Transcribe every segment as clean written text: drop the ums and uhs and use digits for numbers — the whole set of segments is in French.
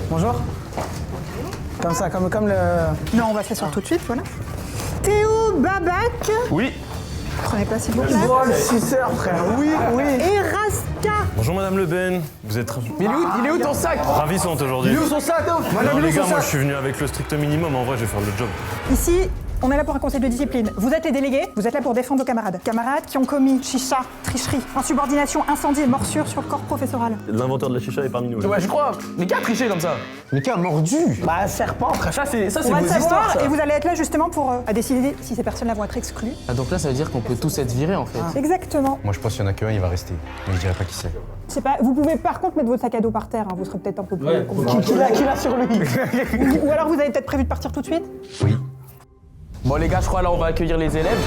Bonjour. Comme ça, comme le... Non, on va s'asseoir tout de suite, voilà. Théo Babac. Oui. Prenez place, s'il vous plaît. Oh, le suceur, frère. Oui, oui. Et Raska. Bonjour Madame Le Ben. Vous êtes Mais il est où ton sac? ravissante aujourd'hui. Il est où son sac? Non Madame, il est les où gars, son moi sac? je suis venu avec le strict minimum, en vrai je vais faire le job. Ici, on est là pour un conseil de discipline. Vous êtes les délégués, vous êtes là pour défendre vos camarades. Camarades qui ont commis chicha, tricherie, insubordination, incendie et morsure sur le corps professoral. L'inventeur de la chicha est parmi nous. Ouais, je crois. Mais qui a triché comme ça? Mais qui a mordu? Bah, serpent, frère. Ça, c'est On va vos le savoir histoires, ça. et vous allez être là justement pour décider si ces personnes-là vont être exclues. Ah, donc là, ça veut dire qu'on peut tous être virés en fait. Exactement. Moi je pense qu'il y en a qu'un, il va rester. Mais je dirais pas qui c'est. Je sais pas, vous pouvez par contre mettre votre sac à dos par terre, hein, vous serez peut-être un peu plus... Qui l'a sur lui? Ou alors vous avez peut-être prévu de partir tout de suite? Oui. Bon, les gars, je crois là, on va accueillir les élèves.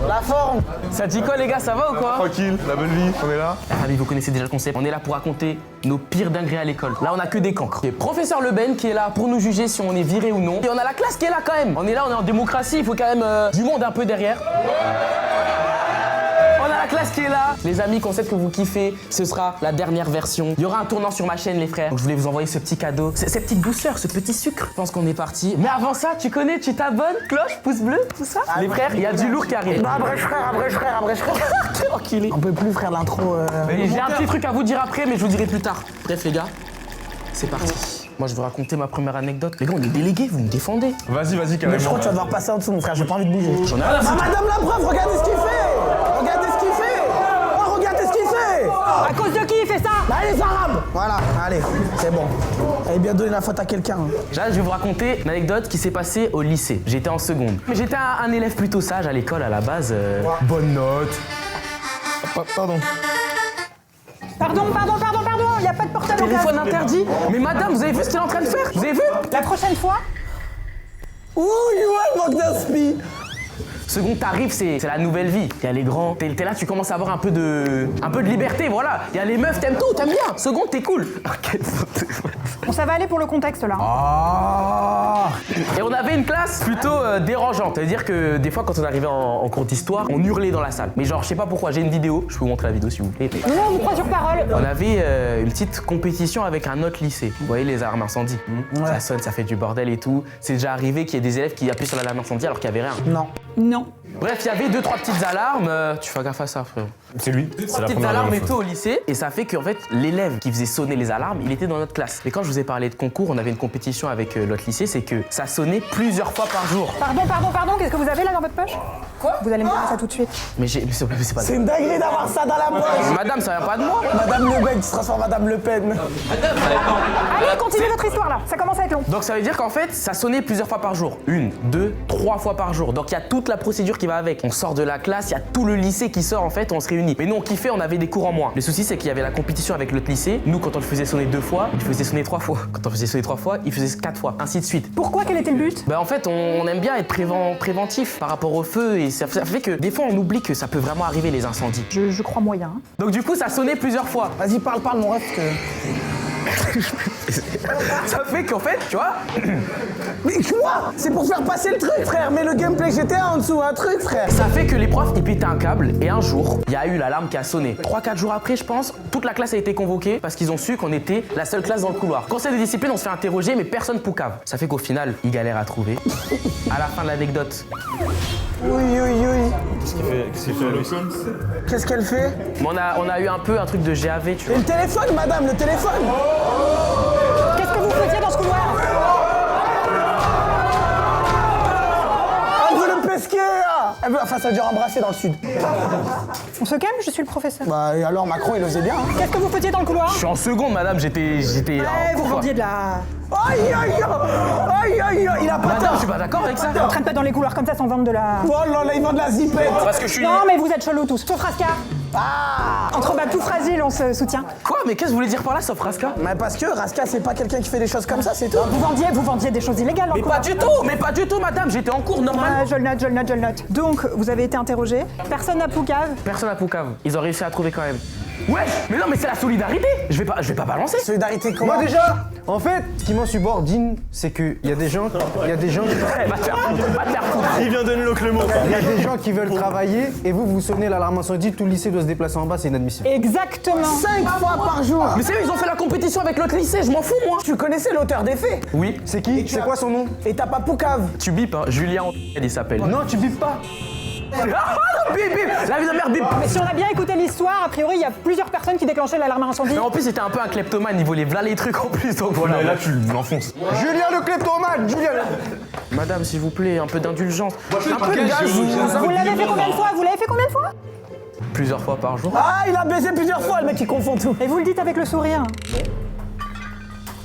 La forme. Ça dit quoi, les gars? Ça va ou quoi? Tranquille, la belle vie, on est là. La famille, vous connaissez déjà le concept. On est là pour raconter nos pires dingueries à l'école. Là, on a que des cancres. Il y a professeur Le Ben qui est là pour nous juger si on est viré ou non. Et on a la classe qui est là quand même. On est là, on est en démocratie. Il faut quand même du monde un peu derrière. On a la classe qui est là. Les amis, concept que vous kiffez, ce sera la dernière version. Il y aura un tournant sur ma chaîne, les frères. Donc, je voulais vous envoyer ce petit cadeau, cette petite douceur, ce petit sucre. Je pense qu'on est parti. Mais avant ça, tu connais, tu t'abonnes, cloche, pouce bleu, tout ça. Les frères, il y a du lourd qui arrive. Abrège, frère, abrège, frère, abrège, frère. T'es enculé. On peut plus, frère, l'intro. Et j'ai un petit truc à vous dire après, mais je vous dirai plus tard. Bref, les gars, c'est parti. Moi, je vais raconter ma première anecdote. Les gars, on est délégués, vous me défendez. Vas-y, Mais je carrément. crois que tu vas devoir passer en dessous, mon frère, j'ai pas envie de bouger. J'en ai rien à Ah, foutre. madame la preuve, regardez ce qu'il fait. Regardez ce qu'il fait. Oh, regardez ce qu'il fait. À cause de qui il fait ça? Bah, les Arabes. Voilà, allez, c'est bon. Elle bien donné la faute à quelqu'un. Là, je vais vous raconter une anecdote qui s'est passée au lycée. J'étais en seconde. Mais j'étais un élève plutôt sage à l'école à la base. Bonne note. Pardon. Pardon, il n'y a pas de portable en Téléphone classe. interdit. Mais madame, vous avez vu ce qu'il est en train de faire? Vous avez vu? La prochaine fois, Ouh, il manque d'inspi. Seconde, t'arrives, c'est la nouvelle vie. Il y a les grands. T'es là, tu commences à avoir un peu de liberté, voilà. Il y a les meufs, t'aimes tout, t'aimes bien. Seconde, t'es cool. bon, ça va aller pour le contexte là. Et on avait une classe plutôt dérangeante. C'est-à-dire que des fois, quand on arrivait en cours d'histoire, on hurlait dans la salle. Mais genre, je sais pas pourquoi, j'ai une vidéo. Je peux vous montrer la vidéo si vous voulez. Non, on vous croit sur parole. On avait une petite compétition avec un autre lycée. Vous voyez les alarmes incendies. Ça sonne, ça fait du bordel et tout. C'est déjà arrivé qu'il y ait des élèves qui appuient sur l'alarme incendie alors qu'il n'y avait rien. Non. Non. Bref, il y avait 2-3 petites alarmes. Tu fais gaffe à ça, frérot. C'est lui, c'est la Petites première alarmes et fois. tout au lycée. Et ça fait qu'en fait, l'élève qui faisait sonner les alarmes, il était dans notre classe. Et quand je vous ai parlé de concours, on avait une compétition avec l'autre lycée, c'est que ça sonnait plusieurs fois par jour. Pardon, qu'est-ce que vous avez là dans votre poche? Quoi? Vous allez me dire ça tout de suite. Mais c'est pas C'est une dinguerie d'avoir ça dans la poche. Madame, ça vient pas de moi. Madame Le Ben qui se transforme en Madame Le Pen. Allez, continuez votre histoire là, ça commence à être long. Donc ça veut dire qu'en fait, ça sonnait plusieurs fois par jour. 1, 2, 3 fois par jour. Donc il y a toute la procédure qui va avec. On sort de la classe, il y a tout le lycée qui sort en fait, on se réunit. Mais nous on kiffait, on avait des cours en moins. Le souci c'est qu'il y avait la compétition avec l'autre lycée. Nous quand on le faisait sonner 2 fois, il faisait sonner 3 fois. Quand on faisait sonner 3 fois, il faisait 4 fois, ainsi de suite. Pourquoi? Quel était le but? Bah en fait on aime bien être préventif par rapport au feu et ça fait que des fois on oublie que ça peut vraiment arriver les incendies. Je crois moyen. Hein. Donc du coup ça sonnait plusieurs fois. Vas-y, parle, mon ref. Ça fait qu'en fait, tu vois, Mais quoi? C'est pour faire passer le truc, frère. Mais le gameplay GTA en dessous, un truc, frère. ça fait que les profs ils pétaient un câble et un jour, il y a eu l'alarme qui a sonné. 3-4 jours après, je pense, toute la classe a été convoquée parce qu'ils ont su qu'on était la seule classe dans le couloir. Conseil de discipline, on se fait interroger mais personne poucave. Ça fait qu'au final, ils galèrent à trouver. À la fin de l'anecdote, Oui. Qu'est-ce qu'il fait lui? Qu'est-ce qu'elle fait? on a eu un peu un truc de GAV, tu Et vois. le téléphone, madame, le téléphone. Qu'est-ce que vous faisiez dans ce couloir? On veut le pesquer, là. Enfin, ça veut dire embrasser dans le sud. On se calme, je suis le professeur. Bah, et alors, Macron, il osait bien. Hein. Qu'est-ce que vous faisiez dans le couloir? Je suis en seconde, madame, j'étais en Vous cours, quoi. vendiez de la... Aïe, il a pas Madame, je tort. suis pas d'accord avec ça. On traîne pas dans les couloirs comme ça sans vendre de la... Oh là là, ils vendent de la zipette. Parce que je suis... Non, mais vous êtes chelous tous. Sauf Raska. Entre tout fragile, on se soutient. Quoi? Mais qu'est-ce que vous voulez dire par là, sauf Raska? Mais parce que Raska, c'est pas quelqu'un qui fait des choses comme ça, c'est tout. Vous vendiez des choses illégales dans le couloir. Mais pas du tout, madame, j'étais en cours normal. Ah, je le note. Donc, vous avez été interrogé. Personne n'a poucave. Personne à Poucave. Ils ont réussi à trouver quand même. Ouais, mais non, mais c'est la solidarité. Je vais pas balancer. Solidarité comment? Moi déjà, en fait, ce qui m'insubordine, c'est qu'il y a des gens, Eh, va te faire foutre. Il vient de le Clément. il y a des gens qui veulent travailler et vous sonnez l'alarme incendie, tout le lycée doit se déplacer en bas, c'est inadmissible. Exactement. 5 fois par jour. Mais sérieux, ils ont fait la compétition avec l'autre lycée, je m'en fous moi. Tu connaissais l'auteur des faits? Oui. C'est qui? C'est quoi son nom? Et t'as pas Poucave? Tu bipes, hein. Julien, il s'appelle. Non, tu bipes pas. Ah non, bip, bip. La vie de merde, bip. Mais si on a bien écouté l'histoire, a priori, il y a plusieurs personnes qui déclenchaient l'alarme incendie. Mais en plus, c'était un peu un kleptomane, il volait voilà les trucs en plus, donc voilà. Là, tu l'enfonces. Julien le kleptomane, Julien. Madame, s'il vous plaît, un peu d'indulgence. Un peu de Gaz, gaz, Vous l'avez fait combien de fois? Vous l'avez fait combien de fois? Plusieurs fois par jour. Ah, il a baisé plusieurs fois, le mec, il confond tout. Et vous le dites avec le sourire.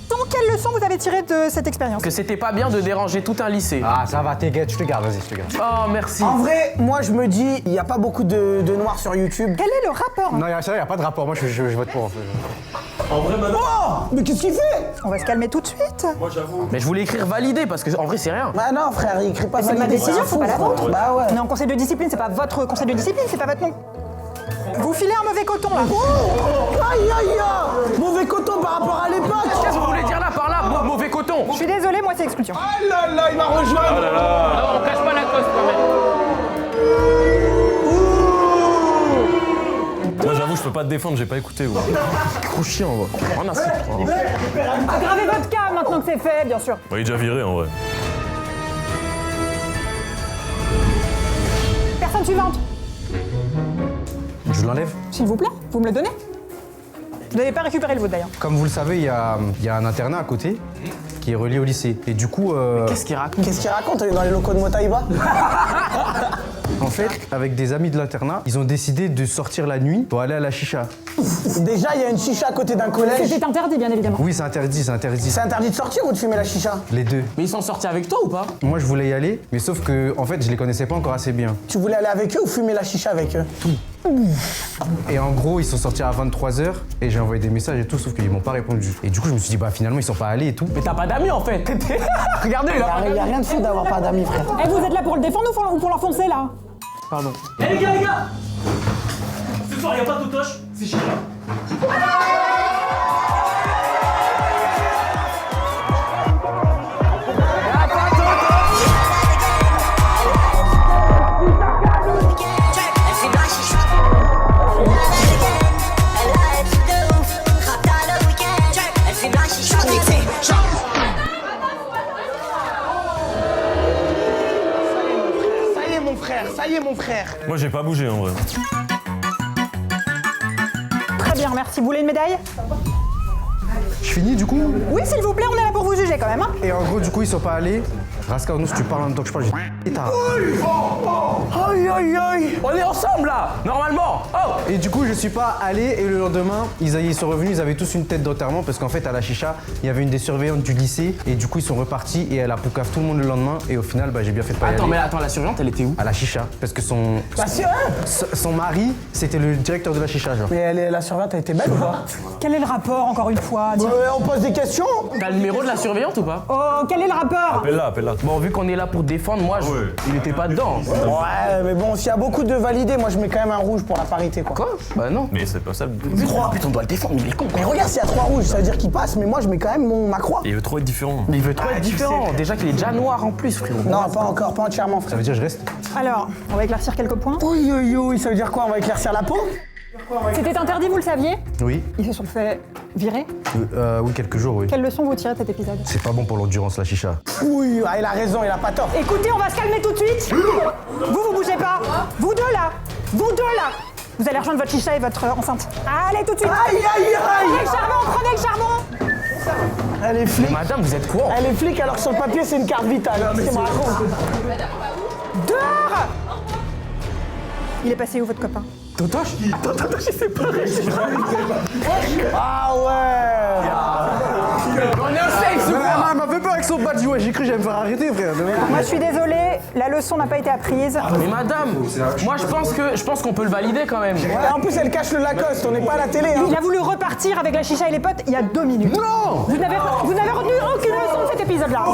Donc, quelle leçon vous avez tirée de cette expérience? Que c'était pas bien de déranger tout un lycée. Ah, ça va, t'inquiète, je te garde, vas-y, je te garde. Oh, merci. En vrai, moi, je me dis, il y a pas beaucoup de noirs sur YouTube. Quel est le rapport? Non, c'est vrai, y a pas de rapport, moi je vote pour en fait. Oh, mais qu'est-ce qu'il fait? On va se calmer tout de suite. Mais je voulais écrire validé parce que en vrai, c'est rien. Bah non, frère, il écrit pas C'est ma validé, décision, un c'est fou, pas la frère. vôtre. Bah ouais. On est en conseil de discipline, c'est pas votre conseil de discipline, c'est pas votre nom. Vous filez un mauvais coton là. Aïe, aïe, aïe. Mauvais coton par rapport à l'époque. Qu'est-ce que vous voulez dire là par là, mauvais coton? Je suis désolée, moi c'est expulsion. Ah là là, il m'a rejoint. On cache pas la cause quand même. Moi, j'avoue, je peux pas te défendre, j'ai pas écouté. Ouais. Trop chiant, on a Aggravez votre cas maintenant que c'est fait, bien sûr. Il est déjà viré en vrai. Personne suivante, Je l'enlève. s'il vous plaît, vous me le donnez. Vous n'avez pas récupéré le vôtre d'ailleurs. Comme vous le savez, il y a un internat à côté qui est relié au lycée. Et du coup, Qu'est-ce qu'il raconte? Qu'est-ce qu'il raconte? Il est dans les locaux de Motaïba? en fait, avec des amis de l'internat, ils ont décidé de sortir la nuit pour aller à la chicha. Déjà, il y a une chicha à côté d'un collège. C'était interdit, bien évidemment. Oui, c'est interdit, c'est interdit. C'est interdit de sortir ou de fumer la chicha? Les deux. Mais ils sont sortis avec toi ou pas? Moi, je voulais y aller, mais sauf que, en fait, je les connaissais pas encore assez bien. Tu voulais aller avec eux ou fumer la chicha avec eux? Et en gros, ils sont sortis à 23h et j'ai envoyé des messages et tout, sauf qu'ils m'ont pas répondu. Et du coup, je me suis dit, bah finalement, ils sont pas allés et tout. Mais t'as pas d'amis en fait. Regardez là. Il y a rien de fou d'avoir pas d'amis, frère. Eh, vous êtes là pour le défendre ou pour l'enfoncer là? Pardon. Eh les gars ce soir, y a pas d'autoche, c'est chicha. Ça y est, mon frère, ça y est, mon frère. Moi, j'ai pas bougé en vrai. Très bien, merci. Vous voulez une médaille? Je finis du coup. Oui, s'il vous plaît, on est là pour vous juger quand même. Hein. Et en gros, du coup, ils sont pas allés. Raskar, nous, si tu parles en même temps que je parle, j'ai. Et t'as. Aïe aïe aïe. On est ensemble là, normalement. Oh. Et du coup, je suis pas allé et le lendemain, ils sont revenus, ils avaient tous une tête d'enterrement parce qu'en fait, à la chicha, il y avait une des surveillantes du lycée et du coup, ils sont repartis et elle a poucave tout le monde le lendemain et au final, bah, j'ai bien fait de pas y Attends, aller. mais attends, la surveillante, elle était où? À la chicha, parce que son mari, c'était le directeur de la chicha, genre. Mais la surveillante, elle était belle ou pas? Quel est le rapport, encore une fois? Tiens. On pose des questions. T'as le numéro de la surveillante ou pas? Oh, quel est le rapport? Appelle-la, appelle-la. Bon, vu qu'on est là pour défendre, moi, il était pas dedans. Ouais, mais bon, s'il y a beaucoup de validés, moi je mets quand même un rouge pour la parité, quoi. Quoi? Bah non. Mais c'est pas ça le but. Putain, on doit le défendre, mais il est con. Mais regarde, s'il y a 3 rouges, ça veut dire qu'il passe, mais moi je mets quand même ma croix. Il veut trop être différent. Mais il veut trop être différent. Déjà qu'il est déjà noir en plus, frérot. Non, pas encore, pas entièrement, Ça frère. veut dire je reste. Alors, on va éclaircir quelques points. Oui, oui, oui, ça veut dire quoi? On va éclaircir la peau? C'était interdit, vous le saviez? Oui. Ils se sont fait virer. Oui, quelques jours, oui. Quelle leçon vous tirez de cet épisode? C'est pas bon pour l'endurance, la chicha. Oui, il a raison, il a pas tort. Écoutez, on va se calmer tout de suite. Vous bougez pas. Vous deux là. Vous deux là. Vous allez rejoindre votre chicha et votre enceinte. Allez, tout de suite. Aïe, aïe, Prenez aïe! le charbon, prenez le charbon. Elle est flic. Madame, vous êtes quoi? Elle est flic alors que sur le papier c'est une carte vitale. Qu'est-ce qu'elle me raconte? Dehors. Il est passé où, votre copain? Totoche? Attends, Totoche, il s'est paré. Ah ouais! On est un safe, Elle m'a fait peur avec son badge, ouais, j'ai cru que j'allais me faire arrêter, frère. Moi, je suis désolée, la leçon n'a pas été apprise. Mais madame, moi je pense qu'on peut le valider quand même. Ouais, en plus elle cache le Lacoste, on n'est pas à la télé, hein. Il a voulu repartir avec la chicha et les potes il y a 2 minutes. Non! Vous n'avez retenu aucune leçon de cet épisode-là.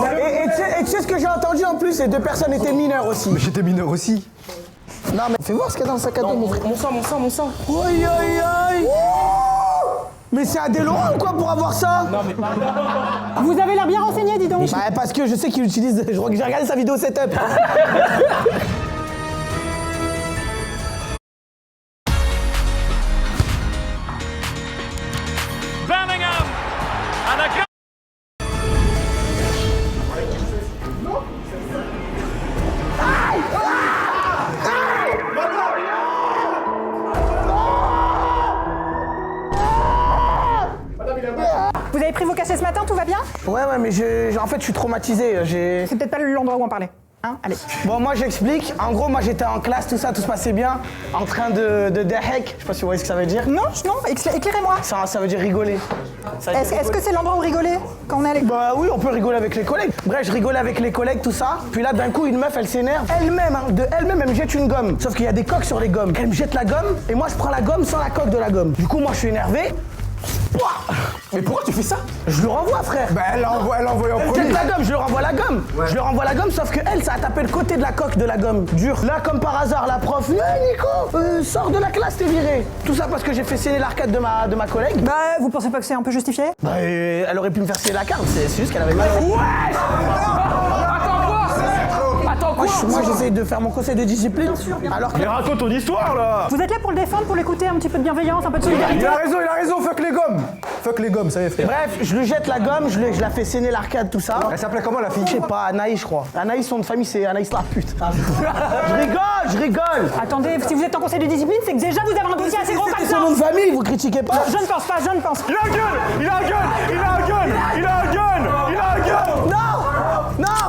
Et tu sais ce que j'ai entendu en plus, ces 2 personnes étaient mineures aussi. Mais j'étais mineur aussi. Non mais fais voir ce qu'il y a dans le sac à dos, mon frère. Mon sang, mon sang, mon sang. Aïe aïe aïe! Mais c'est un Laurent ou quoi pour avoir ça? Non, mais Vous avez l'air bien renseigné, dis donc. bah, parce que je sais qu'il utilise. J'ai regardé sa vidéo setup. Bellingham and a goal. Vous avez pris vos cachets ce matin, tout va bien? Ouais, mais en fait, je suis traumatisé. C'est peut-être pas l'endroit où en parler. Hein, allez. Bon, moi j'explique. En gros, moi j'étais en classe, tout se passait bien, en train de dehek. Je sais pas si vous voyez ce que ça veut dire. Non, éclairez-moi. Ça veut dire rigoler. Est-ce que c'est l'endroit où rigoler quand on est allé? Bah oui, on peut rigoler avec les collègues. Bref, je rigolais avec les collègues, tout ça. Puis là, d'un coup, une meuf, elle s'énerve. Elle-même, de elle-même, elle me jette une gomme. Sauf qu'il y a des coques sur les gommes. Elle me jette la gomme et moi, je prends la gomme sans la coque de la gomme. Du coup, moi, je suis énervé. Pouah. Mais pourquoi tu fais ça? Je le renvoie, frère. Bah elle envoie en Elle jette la gomme, je lui renvoie la gomme. Je lui renvoie la gomme, sauf que elle, ça a tapé le côté de la coque de la gomme. Dur. Là, comme par hasard, la prof, Nico, sors de la classe, t'es viré. Tout ça parce que j'ai fait sceller l'arcade de ma collègue. Bah, vous pensez pas que c'est un peu justifié? Bah, elle aurait pu me faire sceller la carte, c'est juste qu'elle avait mal. Attends quoi? Moi, j'essaye de faire mon conseil de discipline. Alors que. Mais raconte ton histoire là. Vous êtes là pour le défendre, pour l'écouter, un petit peu de bienveillance, un peu de solidarité? Il a raison, fuck les gommes. Fuck les gommes, ça y est frère. Bref, je lui jette la gomme, je la fais saigner l'arcade, tout ça. Elle s'appelait comment la fille? Je sais pas, Anaïs, je crois. Anaïs, son nom de famille, c'est Anaïs la pute. Je rigole. Attendez, si vous êtes en conseil de discipline, c'est que déjà vous avez un dossier assez gros comme C'est ça. son nom de famille, vous critiquez pas. Je ne pense pas, je ne pense pas. Il a un gun. Il a un gun. Il a un gun. Il a un gun. Il a un gun. Non.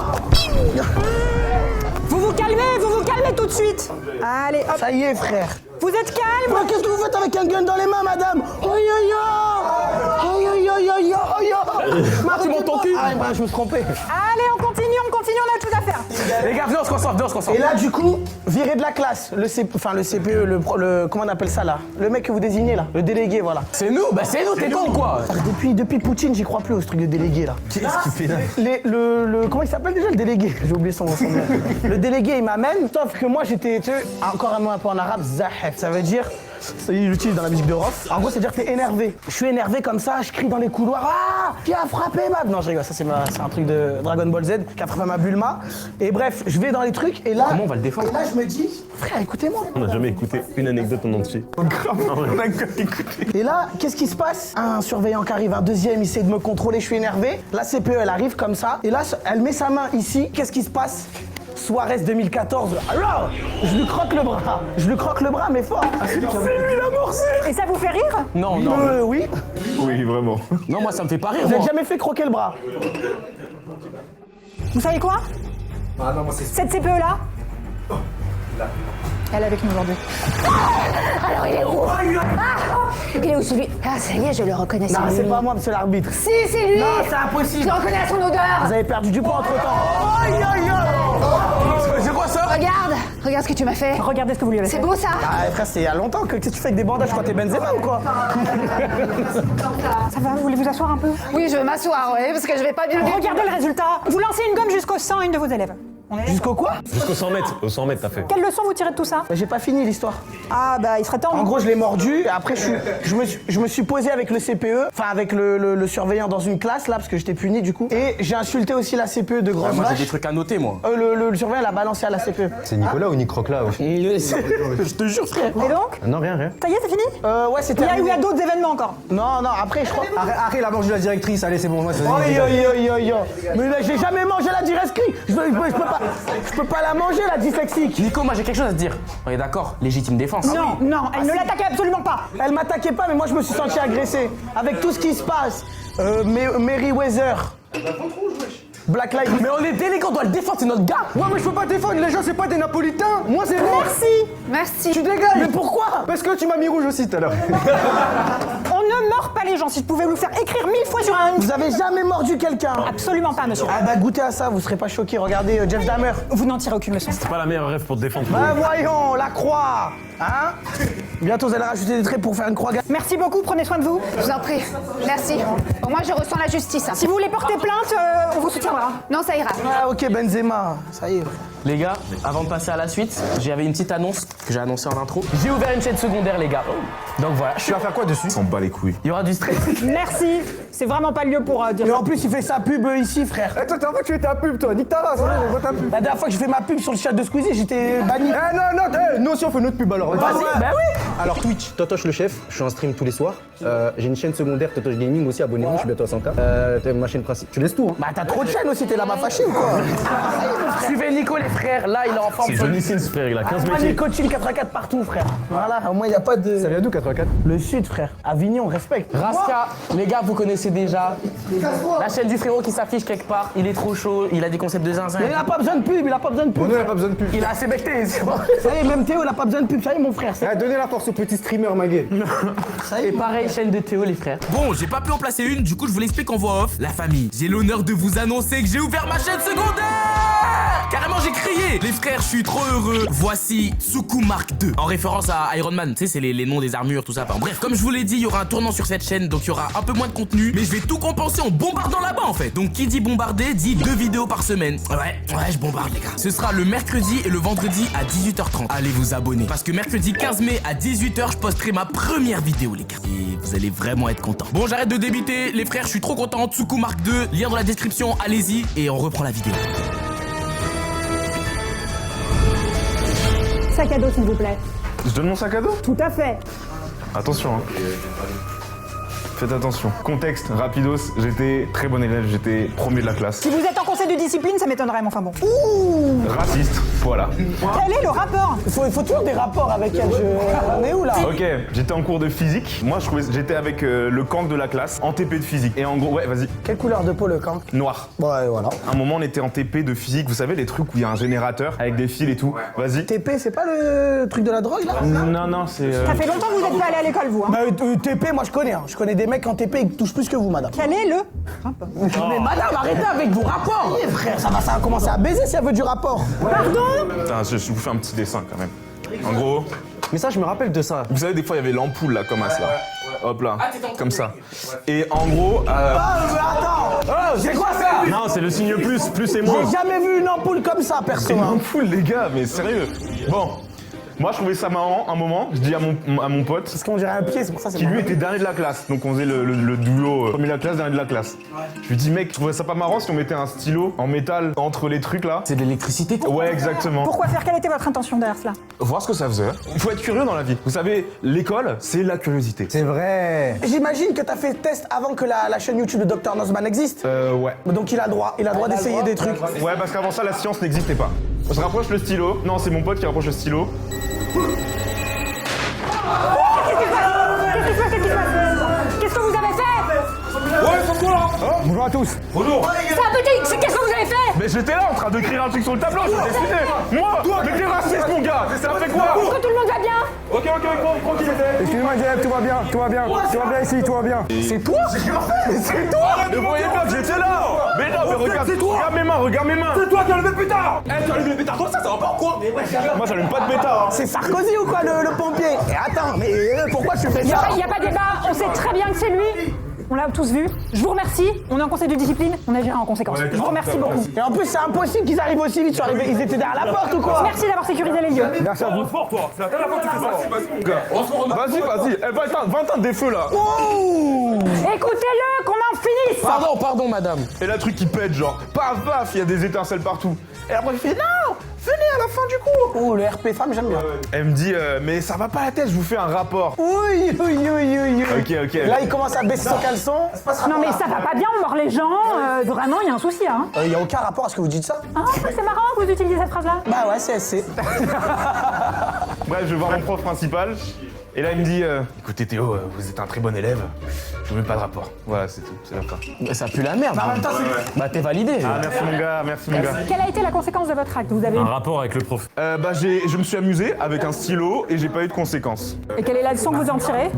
Vous vous calmez tout de suite. Allez, hop. Ça y est, frère. Vous êtes calme? Qu'est-ce que vous faites avec un gun dans les mains, madame? Tu m'entends plus? Ah, bah, je me suis trompé. Allez, on continue, on a autre chose à faire. Les gars, viens, on se concentre. Et là, du coup, viré de la classe, le CPE, comment on appelle ça là? Le mec que vous désignez là, le délégué, voilà. C'est nous, t'es con quoi? Depuis Poutine, j'y crois plus au truc de délégué là. Qu'est-ce qu'il fait là? Comment il s'appelle déjà le délégué? J'ai oublié son nom. Le délégué, il m'amène, sauf que moi j'étais, tu sais, encore un mot un peu en arabe, zahef. Ça veut dire, il l'utilise dans la musique de Rof. En gros, c'est dire que t'es énervé. Je suis énervé comme ça, je crie dans les couloirs, ah, qui a frappé ma... Non, je rigole, ça c'est un truc de Dragon Ball Z qui a frappé ma Bulma. Et bref, je vais dans les trucs et là... Comment on va le défendre? Et là, je me dis, frère, écoutez-moi. On n'a jamais écouté une anecdote en entier. Et là, qu'est-ce qui se passe? Un surveillant qui arrive, un deuxième, il essaie de me contrôler, je suis énervé. La CPE, elle arrive comme ça. Et là, elle met sa main ici. Qu'est-ce qui se passe? Suarez 2014. Alors, je lui croque le bras, mais fort. C'est lui l'amorcé. Et ça vous fait rire? Non. Oui. Oui, vraiment. Non, moi ça me fait pas rire. Vous n'avez Moi. jamais fait croquer le bras? Vous savez quoi? Ah non, moi c'est... Cette CPE là? Elle est avec nous aujourd'hui. Alors il est où? Il est où celui? Ah ça y est, je le reconnais. Non, c'est c'est lui. pas moi, monsieur l'arbitre. Si, c'est lui. Non, c'est impossible. Je le reconnais à son odeur. Vous avez perdu du poids entre-temps. Aïe, aïe, aïe. C'est quoi ça? Regarde ce que tu m'as fait. Regardez ce que vous lui avez fait. C'est beau ça? Ah, frère, c'est il y a longtemps. Qu'est-ce que tu fais avec des bandages quand t'es Benzema ou quoi? Ça va, vous voulez vous asseoir un peu? Oui, je veux m'asseoir, oui, parce que je vais pas bien. Regardez le résultat. Vous lancez une gomme jusqu'au 101 de vos élèves. Jusqu'au quoi? Jusqu'au 100 mètres. Au 100 mètres, t'as fait. Quelle leçon vous tirez de tout ça? J'ai pas fini l'histoire. Ah bah il serait temps. En gros, je l'ai mordu. Et après, je me suis posé avec le CPE, enfin avec le surveillant dans une classe là, parce que j'étais puni du coup. Et j'ai insulté aussi la CPE de grosse Moi j'ai vache. des trucs à noter moi. Le surveillant l'a balancé à la CPE. C'est Nicolas ou Nick Croc là? Je te jure, frère. Et donc? Non, rien. Ça y est, c'est fini? Ouais, c'était. Il y a d'autres événements encore. Non, après, je crois. Arrête, il a mangé la directrice, allez c'est bon, moi c'est... Mais là, j'ai jamais mangé la directrice. Je peux pas la manger, la dyslexique. Nico, moi j'ai quelque chose à te dire. On est d'accord, légitime défense. Non, elle ne l'attaquait absolument pas. Elle m'attaquait pas, mais moi, je me suis senti agressé. Avec tout ce qui se passe. Merryweather. Black Lives. Mais on est délégué, on doit le défendre, c'est notre gars. Ouais, mais je peux pas défendre, les gens c'est pas des napolitains. Moi c'est moi. Merci. Tu dégages. Mais pourquoi? Parce que tu m'as mis rouge aussi tout à l'heure. On ne mord pas les gens. Si je pouvais vous le faire écrire 1000 fois sur un... Vous avez jamais mordu quelqu'un? Absolument pas, monsieur. Ah bah goûtez à ça, vous serez pas choqués. Regardez Jeff Dahmer. Vous n'en tirez aucune leçon. C'est pas la meilleure rêve pour te défendre. Bah voyons, la croix. Hein? Bientôt vous allez rajouter des traits pour faire une croix. Merci beaucoup, prenez soin de vous. Je vous en prie. Merci. Au moins je ressens la justice. Si vous voulez porter plainte, on vous soutiendra. Non, ça ira. Ah ok Benzema, ça y est. Les gars, avant de passer à la suite, j'avais une petite annonce que j'ai annoncée en intro. J'ai ouvert une chaîne secondaire, les gars. Donc voilà, Tu vas faire quoi dessus? S'en bat les couilles. il y aura du stress. Merci. C'est vraiment pas le lieu pour dire Et ça. en plus, il fait sa pub ici, frère. Eh, toi, t'as envie que tu fais ta pub, toi. Nique ta race, hein, on voit ta pub. La dernière fois que j'ai fait ma pub sur le chat de Squeezie, j'étais banni. Eh, non, nous aussi on fait notre pub alors. Vas-y, bah oui. Alors Twitch, Totoche le chef, je suis en stream tous les soirs. J'ai une chaîne secondaire, Totoche Gaming aussi, abonnez-vous, je suis bientôt à 100K. T'as ma chaîne principale. Tu laisses tout, hein? Bah t'as trop de chaînes aussi, t'es là-bas fâché ou quoi? Suivez Nico, les frères. Là, il est en forme. C'est Johnny Sins, frère, il a 15 Moi, métiers. les coaching 84 partout, frère. Voilà, au moins il n'y a pas de. Ça vient d'où 84? Le sud, frère. Avignon, respecte. Raska, les gars, vous connaissez déjà. La chaîne du frérot qui s'affiche quelque part. Il est trop chaud, il a des concepts de zinzin. Mais il a pas besoin de pub, il a pas besoin de pub. Nous, on n'a pas besoin de pub. Il a assez becté, c'est bon. Ça y est, même Théo, il a pas besoin de pub. Ça y est, mon frère. Eh, donnez la force aux petits streamers, Maguet. Et pareil, chaîne de Théo, les frères. Bon, j'ai pas pu en placer une, du coup je vous l'explique en voix off. La famille, j'ai l'honneur de vous annoncer que j'ai ouvert ma chaîne secondaire. Carrément j'ai crié. Les frères, je suis trop heureux. Voici Tsuku Mark II. En référence à Iron Man, tu sais, c'est les noms des armures, tout ça. Enfin, bref, comme je vous l'ai dit, il y aura un tournant sur cette chaîne, donc il y aura un peu moins de contenu. Mais je vais tout compenser en bombardant là-bas en fait. Donc qui dit bombarder, dit 2 vidéos par semaine. Ouais, je bombarde les gars. Ce sera le mercredi et le vendredi à 18h30. Allez vous abonner. Parce que mercredi 15 mai à 18h, je posterai ma première vidéo les gars. Et vous allez vraiment être contents. Bon, j'arrête de débiter, les frères, je suis trop content. Tsuku Mark II, lien dans la description, allez-y et on reprend la vidéo. Sac à dos, s'il vous plaît. Je donne mon sac à dos? Tout à fait. Attention, hein. Faites attention. Contexte, rapidos, j'étais très bon élève, j'étais premier de la classe. Si vous êtes en conseil de discipline, ça m'étonnerait, mais enfin bon. Raciste, voilà. Quel est le rapport? Il faut toujours des rapports avec elle. On est où là? Ok, j'étais en cours de physique. Moi, j'étais avec le camp de la classe en TP de physique. Et en gros, ouais, vas-y, Quelle couleur de peau le camp? noir. Ouais, voilà. À un moment, on était en TP de physique. Vous savez, les trucs où il y a un générateur avec des fils et tout. Vas-y. TP, c'est pas le truc de la drogue là? Non, c'est. Ça fait longtemps que vous n'êtes pas allé à l'école, vous. Hein. Bah, TP, moi je connais. Hein. Je connais des mecs en TP qui touchent plus que vous, madame. Quel est le Mais madame, arrêtez avec vos rapports. Eh, frère, ça va commencer à baiser si elle veut du rapport. Pardon? Putain, je vous fais un petit dessin quand même. En gros, Mais ça, je me rappelle de ça. vous savez, des fois, il y avait l'ampoule là, comme ça. Hop là, comme ça. Et en gros. Ah, mais attends. Oh, c'est quoi ça? Non, c'est le signe plus et moins. J'ai jamais vu une ampoule comme ça, perso. Une hein. ampoule, les gars, mais sérieux. Bon, moi, je trouvais ça marrant un moment. Je dis à mon pote. Parce qu'on dirait un pied, c'est pour ça que c'est Qui lui marrant. était dernier de la classe, donc on faisait le duo premier de la classe, dernier de la classe. Je lui dis mec, tu trouverais ça pas marrant si on mettait un stylo en métal entre les trucs là? C'est de l'électricité. Ouais, exactement. Pourquoi faire? Quelle était votre intention derrière cela? Voir ce que ça faisait. Il faut être curieux dans la vie. Vous savez, l'école, c'est la curiosité. C'est vrai. J'imagine que t'as fait le test avant que la chaîne YouTube de Dr Nozman existe. Ouais. Donc il a droit d'essayer des trucs. Ouais, parce qu'avant ça, la science n'existait pas. Je rapproche le stylo. Non, c'est mon pote qui rapproche le stylo. Qu'est-ce que vous avez fait? Bonjour à tous. Bonjour. C'est un petit. Qu'est-ce que vous avez fait? Mais j'étais là en train d'écrire un truc sur le tableau, je t'ai décidé. Moi, mais t'es raciste mon gars. Ça fait quoi? Est-ce que tout le monde va bien? Ok, tranquille. Excusez-moi, Jeff, tout va bien ici, tout va bien. C'est toi? Mais c'est toi? Mais vous voyez bien que j'étais là. Mais non, mais regarde mes mains. C'est toi qui as levé le pétard. Eh, tu as levé le pétard comme ça va pas ou quoi? Mais ouais, Moi, j'allume pas de pétard. C'est Sarkozy ou quoi le pompier? Et attends, mais pourquoi tu fais ça? Il n'y a pas de débat, on sait très bien que c'est lui. On l'a tous vu. Je vous remercie. On est en conseil de discipline, on agira en conséquence. Je vous remercie beaucoup. Et en plus, c'est impossible qu'ils arrivent aussi vite. Ils étaient derrière la porte ou quoi? Merci d'avoir sécurisé les lieux. Merci à vous. Fort, toi. C'est la dernière fois que tu fais ça. Vas-y. Eh, va éteindre des feux là. Écoutez-le, qu'on en finisse. Pardon, madame. Et là, truc qui pète, genre, paf, il y a des étincelles partout. Et après, il fait non, venez à la fin du cours. Oh, le RP femme, j'aime bien. Elle me dit, mais ça va pas la tête, je vous fais un rapport. Oui. Ok. Là, il commence à baisser son caleçon. Non mais ça va pas bien, on mord les gens. Vraiment, il y a un souci, hein. Il n'y a aucun rapport à ce que vous dites ça. Ah, c'est marrant que vous utilisez cette phrase-là. Bah ouais, CSC. Bref, je vais voir mon prof principal. Et là, il me dit, écoutez Théo, vous êtes un très bon élève, je vous mets pas de rapport. Voilà, c'est tout, c'est la fin. Mais ça pue la merde. Bah t'es validé. Ah, merci mon gars. Quelle a été la conséquence de votre acte? Vous avez Ah. Ah. Un rapport avec le prof. Je me suis amusé avec un stylo et j'ai pas eu de conséquences. Et quelle est la leçon que vous en tirez?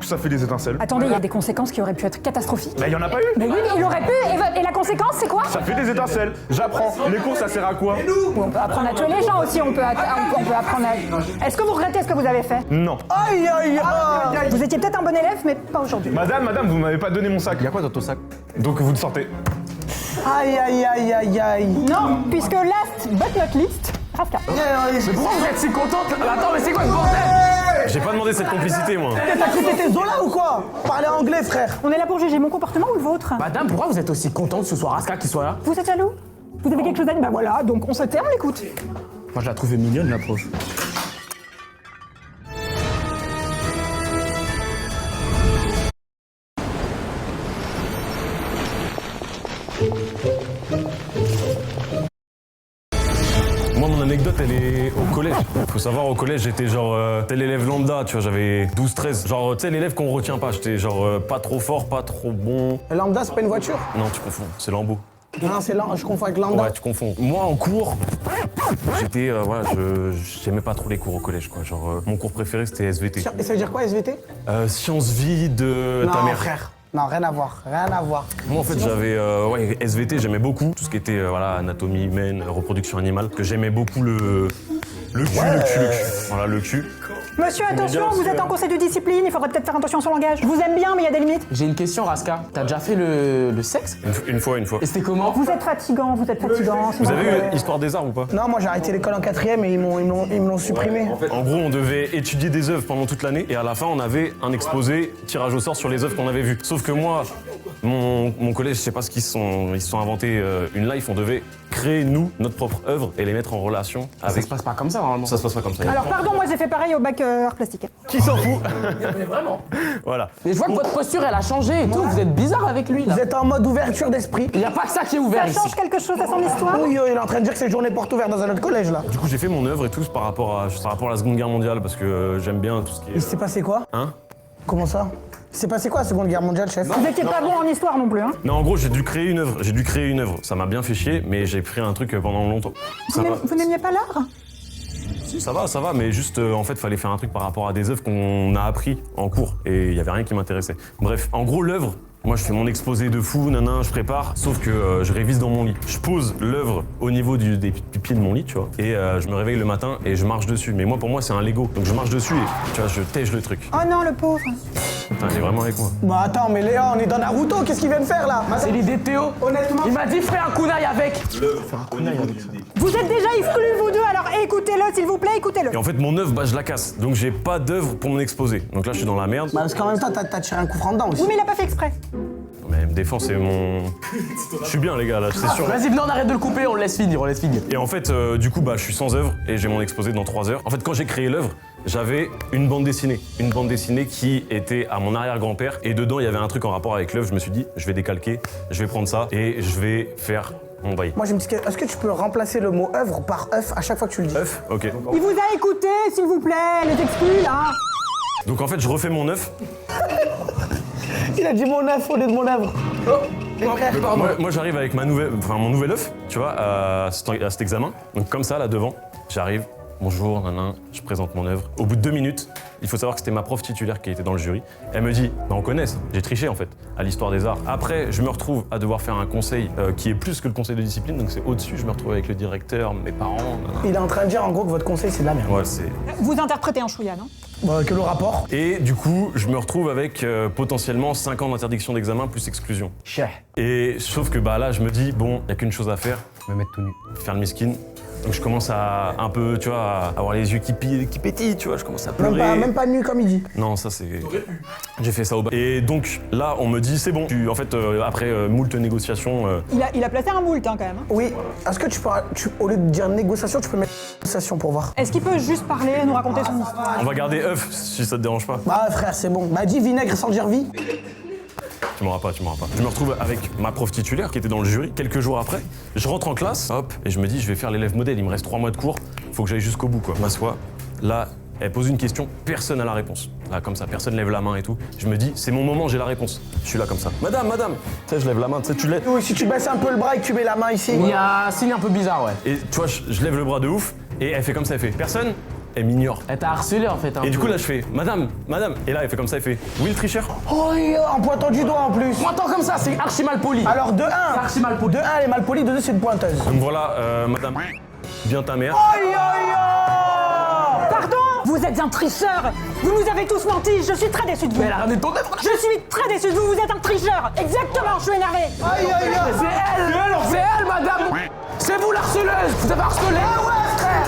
Ça fait des étincelles. Attendez, il y a des conséquences qui auraient pu être catastrophiques. Bah, y en a pas eu. Mais oui, mais il aurait pu. Et la conséquence, c'est quoi? Ça fait des étincelles. J'apprends. Les cours, ça sert à quoi? On peut apprendre à tuer les gens aussi. On peut apprendre à. Est-ce que vous regrettez ce que vous avez fait? Non. Aïe. Vous étiez peut-être un bon élève, mais pas aujourd'hui. Madame, vous m'avez pas donné mon sac. Y'a quoi dans ton sac? Donc vous le sortez. Aïe, aïe, aïe, aïe, aïe. Non, puisque last but not least, Raska. Mais pourquoi vous êtes si contente? Attends, mais c'est quoi ce bordel? J'ai pas demandé cette complicité, moi. T'as cru que t'étais Zola ou quoi? Parlez anglais, frère. On est là pour juger mon comportement ou le vôtre? Madame, pourquoi vous êtes aussi contente que ce soit Raska qui soit là? Vous êtes jaloux? Vous avez quelque chose à dire? Bah voilà, donc on se tait, on l'écoute. Moi, je la trouvais mignonne, la prof. Moi, mon anecdote, elle est au collège. Faut savoir, au collège, j'étais genre tel élève lambda, tu vois, j'avais 12-13. Genre, tu sais, l'élève qu'on retient pas. J'étais genre pas trop fort, pas trop bon. Lambda, c'est pas une voiture? Non, tu confonds, c'est Lambo. Non, c'est lambda, je confonds avec lambda. Ouais, tu confonds. Moi, en cours, j'étais, voilà, j'aimais pas trop les cours au collège, quoi. Genre, mon cours préféré, c'était SVT. Et ça veut dire quoi, SVT? Sciences vie de ta Non, mère. frère. Non, rien à voir, rien à voir. Moi, en fait, j'avais, ouais, SVT, j'aimais beaucoup. Tout ce qui était, voilà, anatomie humaine, reproduction animale. Que j'aimais beaucoup le cul. Voilà, le cul. Monsieur, attention, vous êtes en conseil de discipline, il faudrait peut-être faire attention sur le langage. Je vous aime bien, mais il y a des limites. J'ai une question, Raska. T'as déjà fait le sexe? Une fois. Et c'était comment? Vous êtes fatigant, vous êtes fatigant. Vous avez eu Histoire des arts ou pas? Non, moi j'ai arrêté l'école en 4ème et ils me l'ont supprimé. En gros, on devait étudier des œuvres pendant toute l'année et à la fin, on avait un exposé, tirage au sort sur les œuvres qu'on avait vues. Sauf que moi, mon collège, je sais pas ce qu'ils se sont inventés une life, on devait créer, nous, notre propre œuvre et les mettre en relation Ça avec... se passe pas comme ça, normalement. Ça se passe pas comme ça. Alors pardon, moi j'ai fait pareil au bac art plastique. Qui s'en fout? Mais vraiment. Voilà. Mais je vois que votre posture, elle a changé et tout. Vous êtes bizarre avec lui, là. Vous êtes en mode ouverture d'esprit. Il y a pas que ça qui est ouvert Ça ici. change quelque chose à son histoire? Oui, il est en train de dire que c'est journée porte ouverte dans un autre collège là. Du coup, j'ai fait mon œuvre et tout par rapport à la Seconde Guerre mondiale parce que j'aime bien tout ce qui Il est... s'est passé quoi? Hein? Comment ça? Il s'est passé quoi la Seconde Guerre mondiale, chef? Vous étiez pas bon en histoire non plus, hein? Non, en gros, j'ai dû créer une œuvre. Ça m'a bien fait chier, mais j'ai pris un truc pendant longtemps. Ça va. Vous n'aimiez pas l'art? Si, ça va, mais juste, en fait, fallait faire un truc par rapport à des œuvres qu'on a appris en cours, et il y avait rien qui m'intéressait. Bref, en gros, l'œuvre, moi, je fais mon exposé de fou, je prépare, sauf que je révise dans mon lit. Je pose l'œuvre au niveau des pieds de mon lit, tu vois, et je me réveille le matin et je marche dessus. Mais moi, pour moi, c'est un Lego, donc je marche dessus et, tu vois, je tèche le truc. Oh non, le pauvre. Putain, il est vraiment avec moi. Bah attends, mais Léa, on est dans Naruto, qu'est-ce qu'il vient de faire là? C'est l'idée de Théo. Honnêtement. Il m'a dit, ferai un kunai avec. Vous êtes déjà exclus vous deux, alors écoutez-le s'il vous plaît, écoutez-le. Et en fait, mon œuvre, bah, je la casse, donc j'ai pas d'œuvre pour mon exposé. Donc là, je suis dans la merde. Bah parce qu'en même temps, t'as tiré un coup franc dedans aussi. Oui, mais il a pas fait exprès. Mais me défend, c'est mon... Je suis bien, les gars, là, c'est sûr. Vas-y, venez, on arrête de le couper, on le laisse finir, Et en fait, du coup, bah, je suis sans œuvre et j'ai mon exposé dans 3 heures. En fait, quand j'ai créé l'œuvre, j'avais une bande dessinée. Une bande dessinée qui était à mon arrière-grand-père. Et dedans, il y avait un truc en rapport avec l'œuvre. Je me suis dit, je vais décalquer, je vais prendre ça et je vais faire mon bail. Moi j'ai une petite question. Est-ce que tu peux remplacer le mot œuvre par œuf à chaque fois que tu le dis? œuf, ok. Il vous a écouté, s'il vous plaît, les exclus là. Donc en fait, je refais mon œuf. Il a dit mon œuf au lieu de mon œuvre. Moi, j'arrive avec mon nouvel œuf, tu vois, à cet examen. Donc comme ça, là devant, j'arrive. Bonjour, nanan, je présente mon œuvre. Au bout de 2 minutes, il faut savoir que c'était ma prof titulaire qui était dans le jury. Elle me dit, bah on connaît ça, j'ai triché en fait, à l'histoire des arts. Après, je me retrouve à devoir faire un conseil qui est plus que le conseil de discipline, donc c'est au-dessus, je me retrouve avec le directeur, mes parents, nanan. Il est en train de dire en gros que votre conseil c'est de la merde. Ouais, c'est... Vous interprétez un chouïa, non? Bah quel est le rapport? Et du coup, je me retrouve avec potentiellement 5 ans d'interdiction d'examen plus exclusion. Et sauf que bah là, je me dis, bon, il y a qu'une chose à faire, Me mettre tout nu. faire le miskin. Donc je commence à un peu, tu vois, à avoir les yeux qui pétillent, tu vois, je commence à pleurer. Même pas nu comme il dit. Non, ça c'est... J'ai fait ça au bas. Et donc là, on me dit, c'est bon. En fait, après moult négociations... Il a placé un moult hein, quand même. Oui. Est-ce que au lieu de dire négociation, tu peux mettre négociation pour voir? Est-ce qu'il peut juste parler, nous raconter son histoire? On va garder œuf, si ça te dérange pas. Bah frère, c'est bon. Bah dis vinaigre sans dire vie. Tu m'auras pas. Je me retrouve avec ma prof titulaire qui était dans le jury. Quelques jours après, je rentre en classe, hop, et je me dis, je vais faire l'élève modèle. Il me reste 3 mois de cours, faut que j'aille jusqu'au bout, quoi. Je m'assois, là, elle pose une question, personne n'a la réponse. Là, comme ça, personne lève la main et tout. Je me dis, c'est mon moment, j'ai la réponse. Je suis là comme ça. Madame. Tu sais, je lève la main, tu sais, tu lèves. Oui, si tu baisses un peu le bras et que tu mets la main ici. Il y a un signe un peu bizarre, ouais. Et tu vois, je lève le bras de ouf, et elle fait comme ça, elle fait, personne. Elle m'ignore. Elle t'a harcelé en fait. Et du coup, là, je fais, madame. Et là, elle fait comme ça, elle fait, oui, le tricheur. Oh, en pointant du doigt en plus. Moi, tant comme ça, c'est archi mal poli. Alors de 1, C'est archi mal poli. de 1 elle est mal polie, de 2 c'est une pointeuse. Donc voilà, madame, bien ta mère. Aïe aïe aïe. Pardon, Vous êtes un tricheur. Vous nous avez tous menti. Je suis très déçu de vous. Mais elle a ramené ton œuvre. Je suis très déçu de vous. Vous êtes un tricheur. Exactement, je suis énervé. Aïe, aïe, aïe. C'est elle, madame. C'est vous l'harceleuse. Vous avez harcelé. Ah ouais, frère.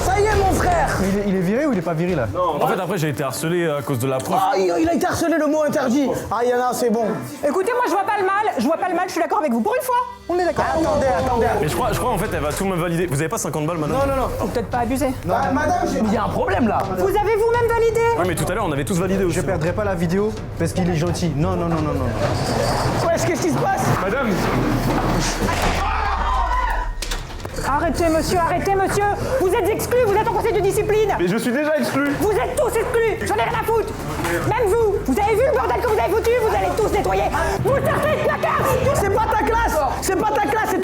Ça y est, mon frère. Mais il est viré ou il est pas viré là? En fait, après, j'ai été harcelé à cause de la prof. Ah, il a été harcelé, le mot interdit. Ah, Yana, c'est bon. Écoutez, moi je vois pas le mal. Je vois pas le mal. Je suis d'accord avec vous. Pour une fois, on est d'accord. Attendez. Mais je crois en fait, elle va tout me valider. Vous avez pas 50 balles, madame? Non. Faut peut-être pas abuser. Bah, madame, Il y a un problème là. Vous avez vous-même validé. Ouais, mais tout à l'heure, on avait tous validé aussi. Je perdrai pas la vidéo parce qu'il est gentil. Non. Ouais, qu'est-ce qui se passe? Madame, Arrêtez, monsieur. Vous êtes exclus. Vous êtes en conseil de discipline. mais je suis déjà exclu. Vous êtes tous exclus. J'en ai rien à foutre. Même vous. Vous avez vu le bordel que vous avez foutu. Vous allez tous nettoyer. Vous sortez de la classe. C'est pas ta classe. C'est pas ta classe, c'est